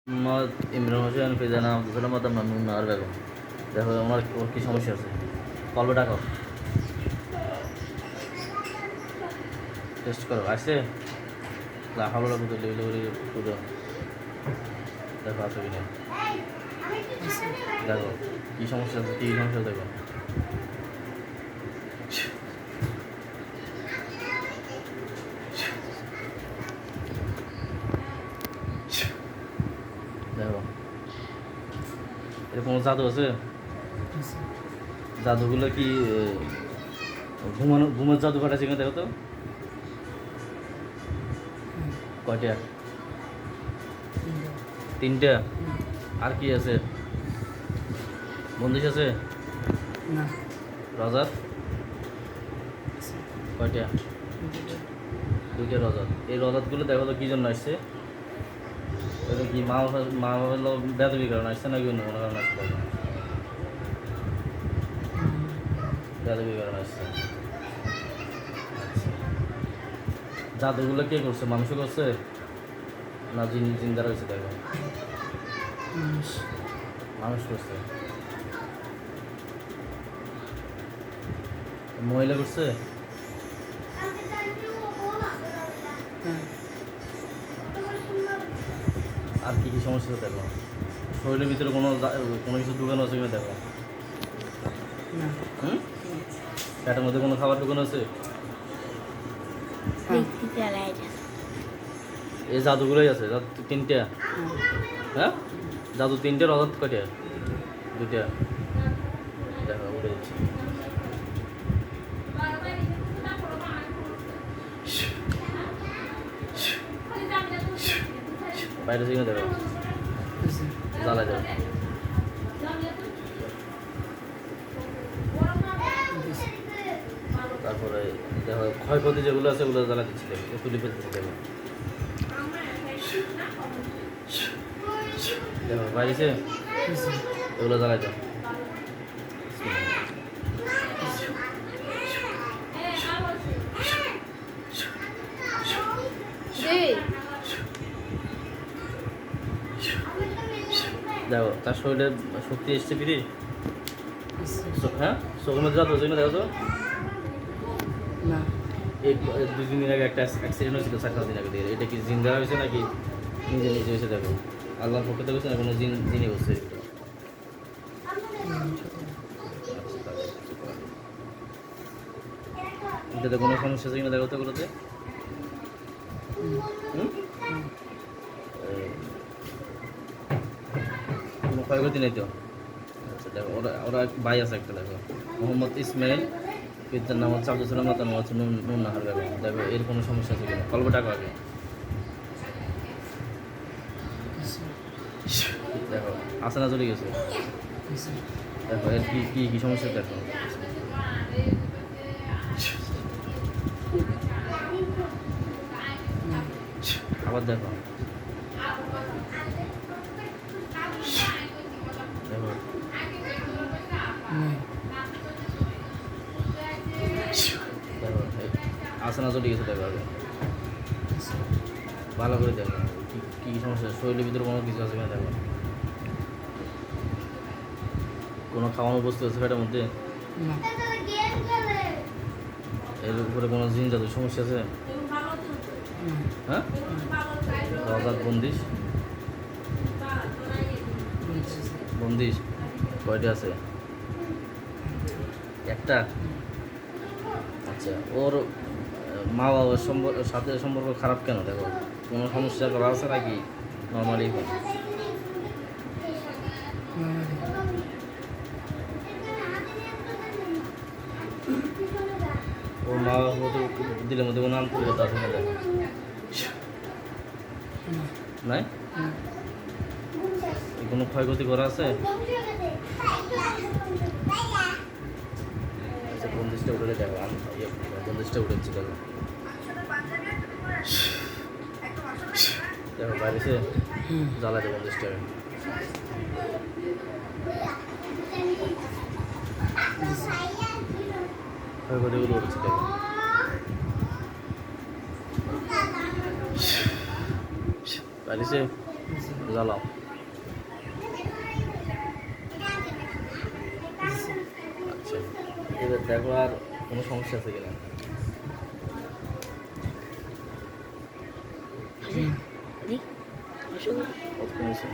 মোহাম্মদ ইমরান হোসেন ফিজানা আব্দুল মাতাম নার বেগম। দেখো ওর কী সমস্যা আছে, কলবে ডাকো, টেস্ট করো, আসছে হাওলা বুঝলে পুজো দেখো আছে কিনা, দেখো কী সমস্যা আছে, কী সমস্যা দেখো। দেখো এরকম জাদু আছে, জাদুগুলো কি ঘুমের জাদু ফাটাচ্ছে কিনা দেখো তো, কয়টা, তিনটা, আর কি আছে, বন্দিশ আছে, রজাত কয়টা, দুইটা রজাত। এই রজাতগুলো দেখো তো কী জন্য আসছে, এটা কি মা বাবার বেদবি কারণে আসছে নাকি অন্য কোনো কারণে আসছে, বেদবি কারণে আসছে। জাদুগুলো কে করছে, মানুষও করছে না জিন্দারা হয়েছে, দেখো মানুষ করছে, মহিলা করছে, আর কি কি সমস্যা দেখো, শরীরের ভিতরে কোনো কিছু ঢুকানো আছে কিনা দেখো, পেটের মধ্যে কোনো খাবার ঢুকানো আছে, এই জাদুগুলোই আছে, তিনটা, হ্যাঁ জাদু তিনটে, রজাত কয়টা, দুইটা, দেখো উঠে যাচ্ছে, বাইরে থেকে দেখো জ্বালা যাবে, তারপরে দেখো ক্ষয়ক্ষতি যেগুলো আছে ওগুলো জ্বালা দিচ্ছি, দেখো তুলে ফেলতেছি, দেখো দেখো বাইরেছে এগুলো জ্বালা যাও, দেখো তার শরীরে শক্তি এসছে ফিরে, হ্যাঁ চোখের মধ্যে যাতো না, দেখো তো এই 2-3 দিন আগে একটা অ্যাক্সিডেন্ট হয়েছিল, 4-5 দিন আগে, এটা কি জিন্দা হয়েছে নাকি নিজে নিজে হয়েছে, দেখো আল্লাহর পক্ষে থেকে হয়েছে না কোনো জিনে বসছে, এটাতে কোনো সমস্যা আছে কিনা দেখো তো ওগুলোতে, কোনো ক্ষয়ক্ষতি নেই তো, আচ্ছা দেখো ওরা ভাই আছে একটা, দেখো মোহাম্মদ ইসমাইল, পিতার নাম হচ্ছে আব্দুল সালাম, মাতার নাম হচ্ছে নুন নাহার বেগম। দেখো এর কোনো সমস্যা আছে কিনা, কলবে টাকা আগে, দেখো আসে না চলে গেছে, দেখো এর কি কি কি সমস্যা দেখো, আবার দেখো দেখো দেখো আসে না চলে গেছে, দেখো আগে ভালো করে দেখো কী কী সমস্যা, শরীরের ভিতরে কোনো কিছু আছে কিনা দেখো, কোনো খাওয়ানো বস্তু আছে পেটের মধ্যে, এর উপরে কোনো জিন জাদু সমস্যা আছে, হ্যাঁ রজাত বন্দিশ, বন্দিশ কয়টা আছে, একটা, আচ্ছা ওর মা বাবার সাথে সম্পর্ক খারাপ কেন, দেখো কোনো সমস্যা করা আছে নাকি নর্মালি, ওর মা বাবার দিলের মধ্যে কোনো আন্তরিকতা আছে না, দেখো নাই, কোনো ক্ষয়ক্ষতি করা আছে, আচ্ছা বন্দিশটা উঠে দেখো, বন্দিশটা উঠেছি, দেখো দেখো বাইরেছে জ্বালা দেবো বন্দিশটা, ক্ষয়ক্ষতিগুলো উঠেছে, দেখো বাইরেছে জ্বালাও। আচ্ছা, এবার দেখো আর কোনো সমস্যা আছে কিনা। জি, জি, অসুবিধা। কত কমেছে?